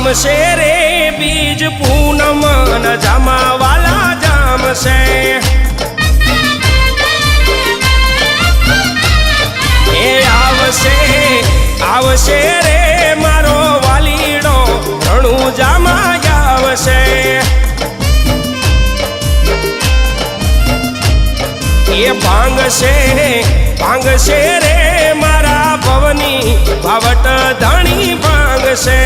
જામશે રે બીજ પૂનમ ન જામાવાલા જામશે એ આવશે રે મારો વાલીડો ઘણું જામા આવશે એ ભાંગશે રે મારા ભવની ભાવટ ધણી ભાંગશે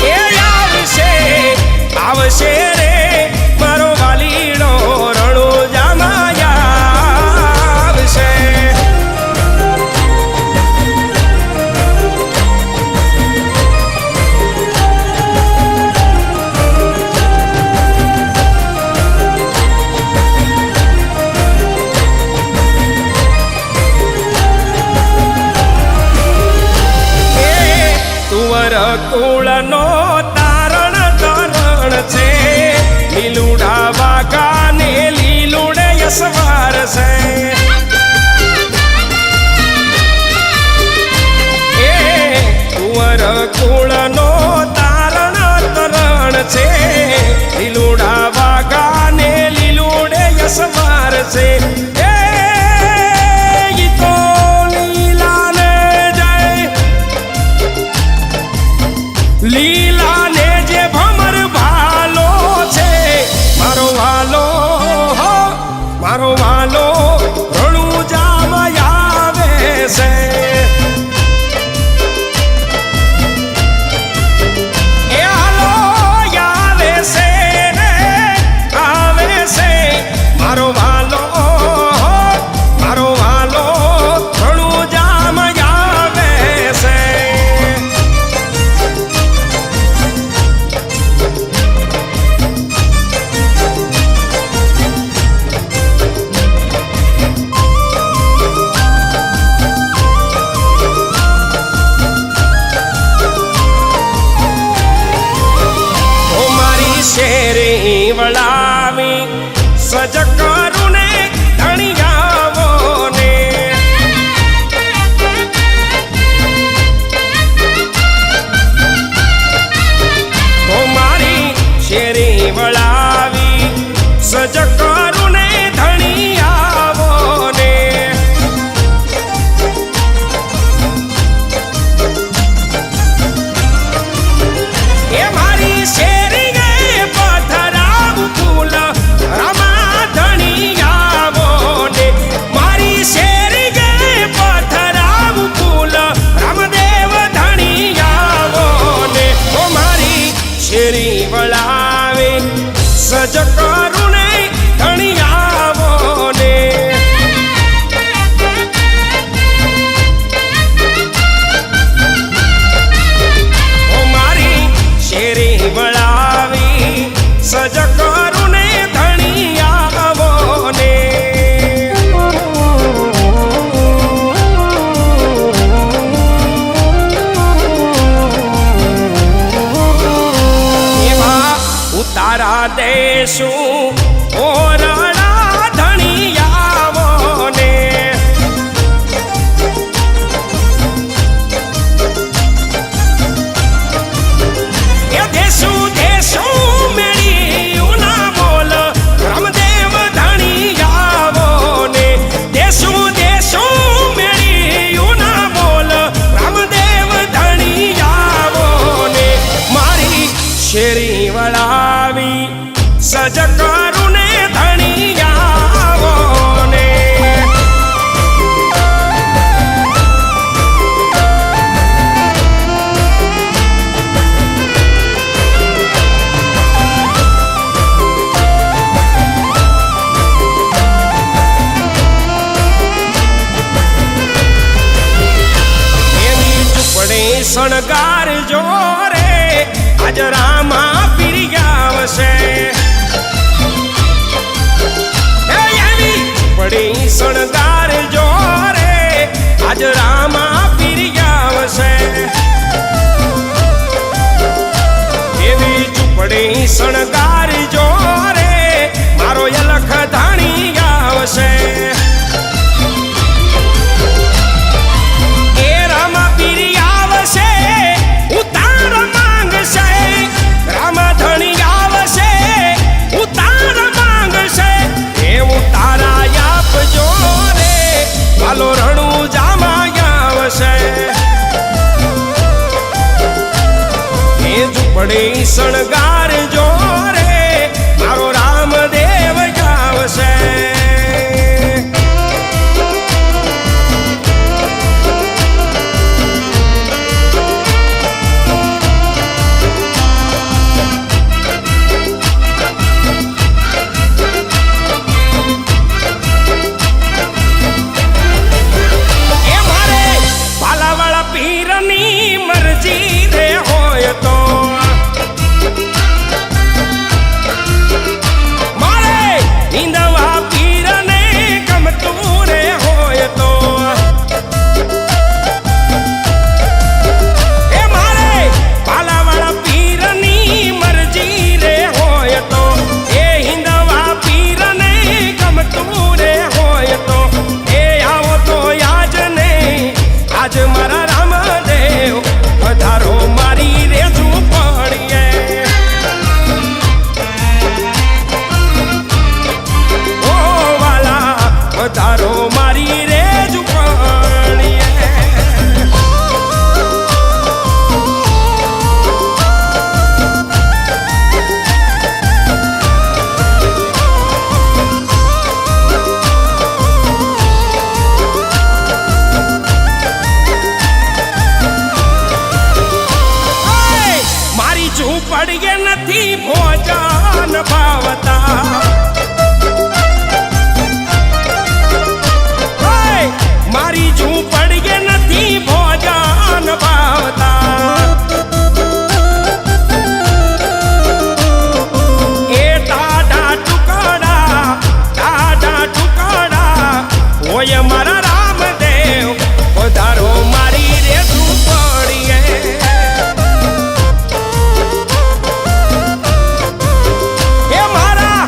એ આવશે રે મારો વાલીડો રણુ જામા આવશે કુળનો તારણ તરણ છે લીલુડા વાગાને લીલુડે યસવાર છે એ કુંવર કુળનો તારણ તરણ છે લીલુડા વાગાને લીલુડે યસવાર છે લીલા ને જે ભમર ભાલો છે મારો વાલો રણુ જામા આવે છે એ હાલો આવે છે મારો વાલો રણુ જામા આવે છે શેરી વળાવી સજ કરું ને ધણી આવો ને તો મારી શેરી વળાવી સજ કરું ને ધણી આવો ને એ મારી શેરી શેરી વળાવે સજ કરું ને ધણી આવો ને ઓ મારી શેરી વળાવી સજ કરું ને ધણી આવો ને તારા દેશું ઓરડા ધણી આવો ને એ દેશું મેળી ના બોલ રામદેવ ધણી આવો ને દેશું મેળી ના બોલ રામદેવ ધણી આવો ને મારી શેરી વળાવી સજ કરું ને ધણી આવો ને એની ઝૂંપડી શણગાર જો રે આજ રામા પીરી આવશે પડી શણગાર જો રે આજ રામા પીરી આવશે એવી ઝૂંપડી શણગાર જો રે મારો યલખ ધાણી આવશે એ રામ નથી ભોજન ભાવતા. મારી ઝૂંપડીએ નથી ભોજન ભાવતા. એ ટાઢા ટુકડા હોય મારા રામદેવ, વધારો મારી રે ઝૂંપડીએ. એ મારા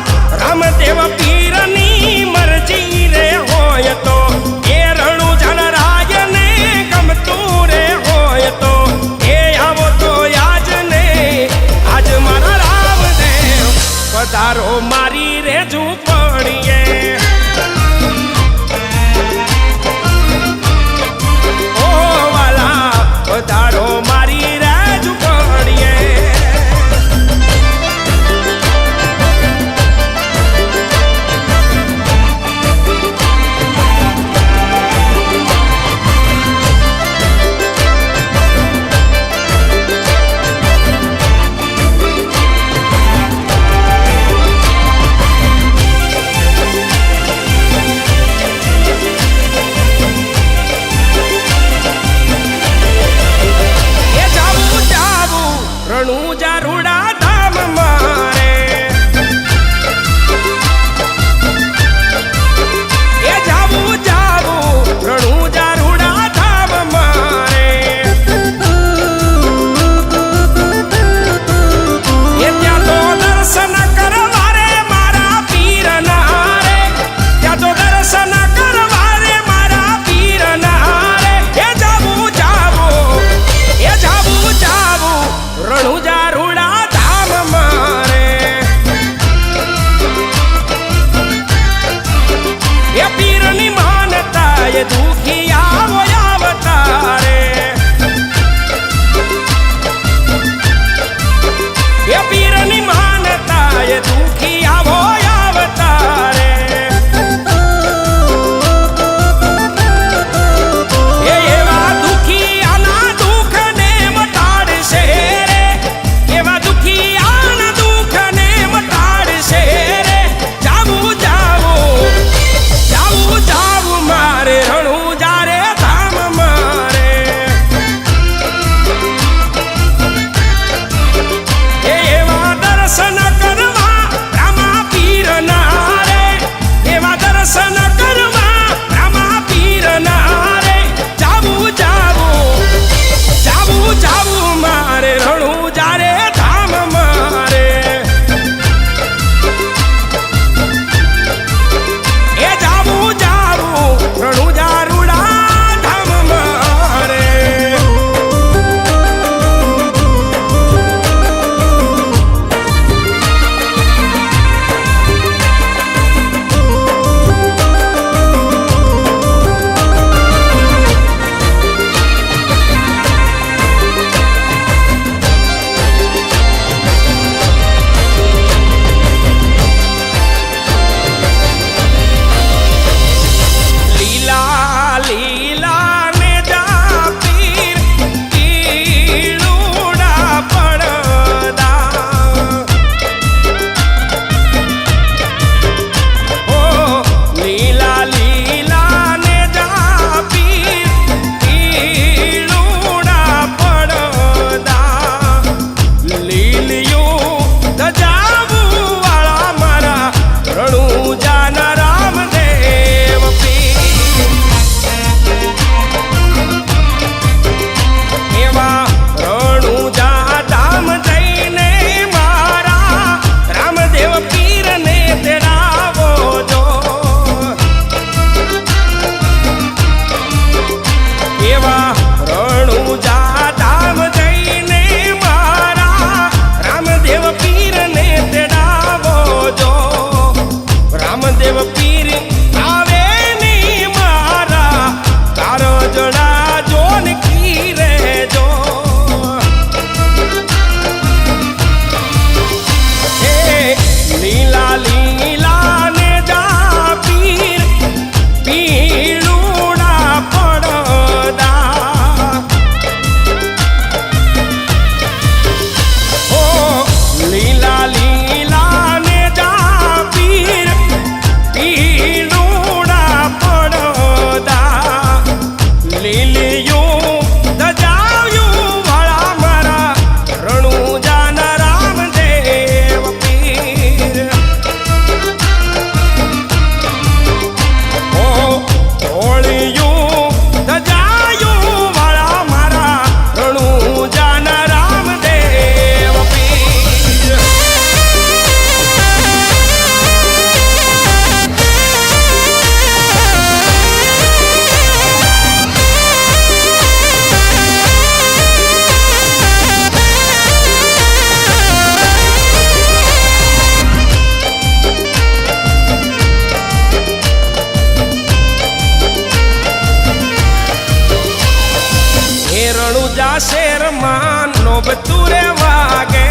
માં નોબ તુરે વાગે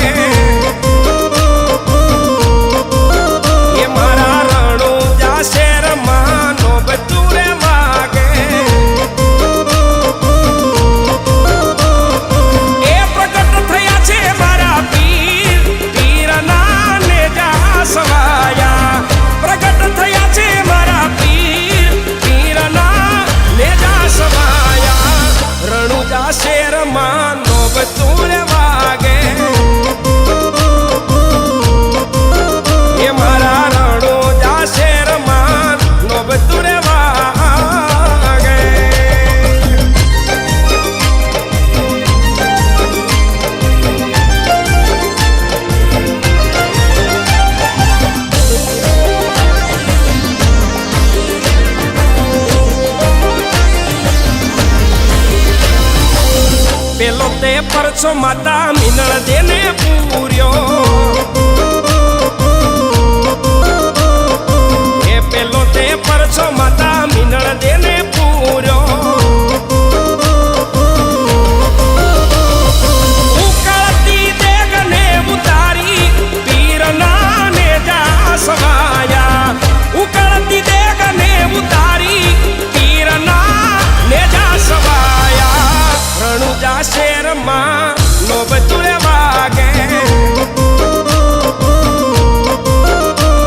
એ મારા રણુજા શેરમાં નોબ તુરે વાગે એ પ્રગટ થયા છે મારા પીર પીરના નેજા સવાયા પ્રગટ થયા છે મારા પીર પીરના નેજા સવાયા રણુજા શેરમાં નોબ તુરે વાગે એ મારા રણુજા શેરમાં નોબ તુરે વાગે પેલો તે પરસો માતા મિનળ દેને પૂર્યો એ પેલો તે પરસો માતા મિનળ દેને પૂર્યો ઉકળતી દેગને ઉતારી પીરના નેજા સવાયા ઉકળતી દેગને ઉતારી પીરના નેજા સવાયા રણુજા શેરમાં નોબ તુરે વાગે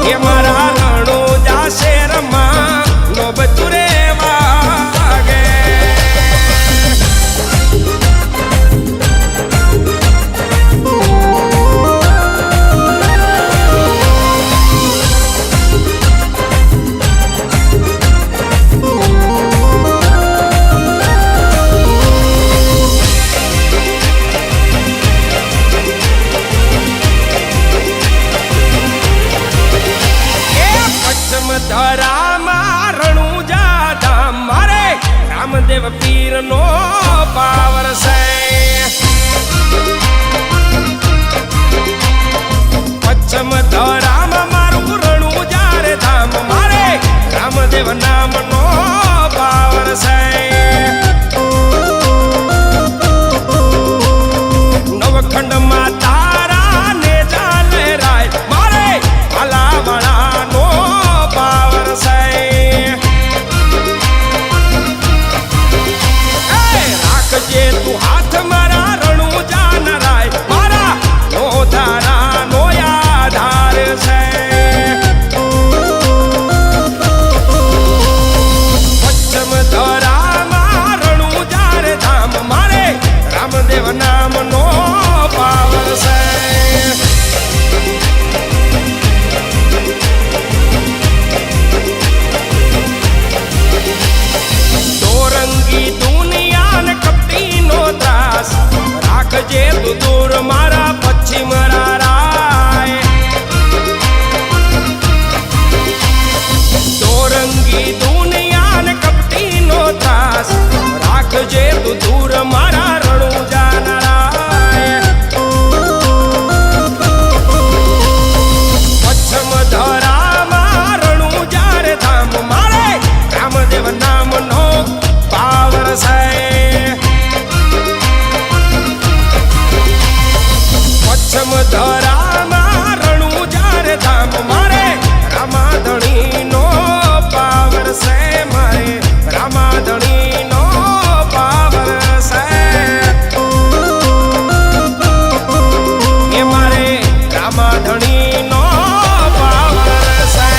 એ મારા રણુજા શેરમાં નોબ તુરે વાગે ધરામાં રણુજા ધામ મારે રામદેવ પીરનો પાવર છે પશ્ચિમ ધરામાં મારું રણુજા રે ધામ મારે રામદેવ નામનો પાવર છે નવખંડમાં તારા ને ચાલે રાય મારે ભલાવાળાનો પાવર છે રાખજે તું હાથ મારા રણુજા નરાય મારા નો ધારા નો આધાર છે પશ્ચિમ ધરામાં રણુજા રે ધામ મારે રામદેવ નામનો પાવર છે દોરંગી દુનિયાને કપટીનો ત્રાસ રાખજે તું દૂર મારા પશ્ચિમ રાય દોરંગી દુનિયાને કપટીનો ત્રાસ રાખજે તું દૂર મારા રણુજા નરાય પશ્ચિમ ધરામાં રણુજા રે ધામ મારે રામદેવ નામનો પાવર છે પશ્ચિમ ધરામાં રણુજા રે ધામ મારે રામાધણીનો પાવર છે મારે રામાધણીનો પાવર છે એ મારે રામાધણીનો પાવર છે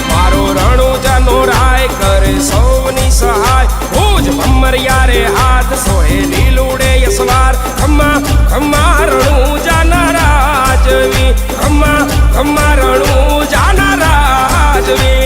મારો રણુજાનો રાય કરે સૌની સહાય ભુજ ભમરિયા રે હાથ સોહે લીલુડે યસવાર ખમ્મા ખમ્મા રણુજાના રાજવી ખમ્મા ખમ્મા રણુજાના રાજવી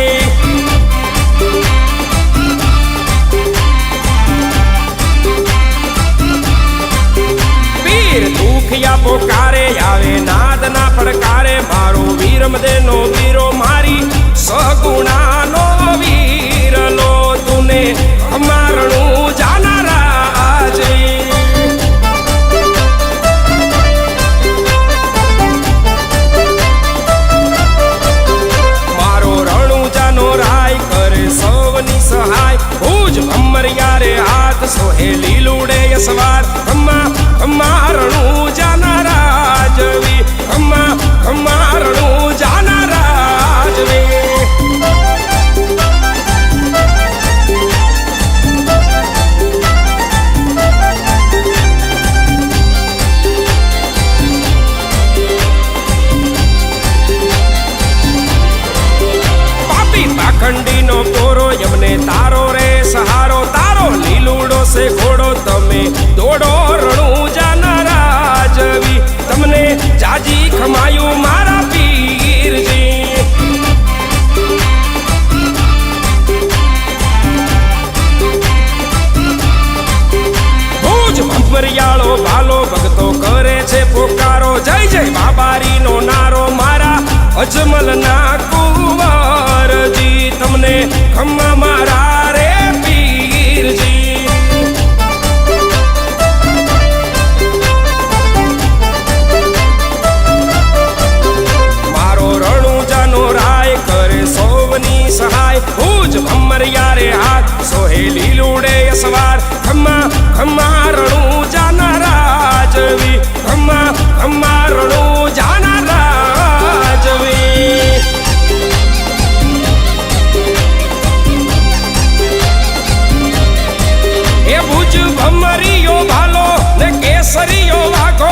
પીર દુખિયા પોકારે આવે નાદના પડકારે મારો વીરમદેનો વીરો મારી સગુણાનો વીરલો તુને અમારણું જાનારા સોહે લીલુડે યસવાર ખમ્મા ખમ્મા રણું જાના રાજવી ખમ્મા ખમ્મા રણું જાના રાજવી ખંડીનો કોરો યમને તારો રે સહારો તારો લીલુડો સે ઘોડો તમે દોડો રણું જાના રાજવી તમને જાજી ખમાયું મારા પીરજી ભુજ ભંપરિયાળો ભાલો ભગતો કરે છે પોકારો જય જય બાબારીનો નારો મારા અજમલ ના કુંવરજી તમને ખમ્મા મારા રે પીરજી મારો રણુજાનો રાય કરે સૌની સહાય ભુજ ભમરિયા રે હાથ સોહે લીલુડે યસવાર ખમ્મા ખમ્મા રણુજાના રાજવી ખમ્મા ખમ્મા રણુજાના રાજવી ભમરિયો ભાલો ને કેસરિયો વાઘો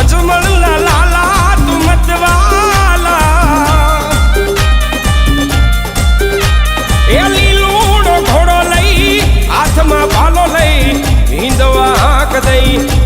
અજમલ લાલા તું મતવાલા એ લીલુડો ઘોડો લઈ હાથમાં ભાલો લઈ હિંદવા હાંક દઈ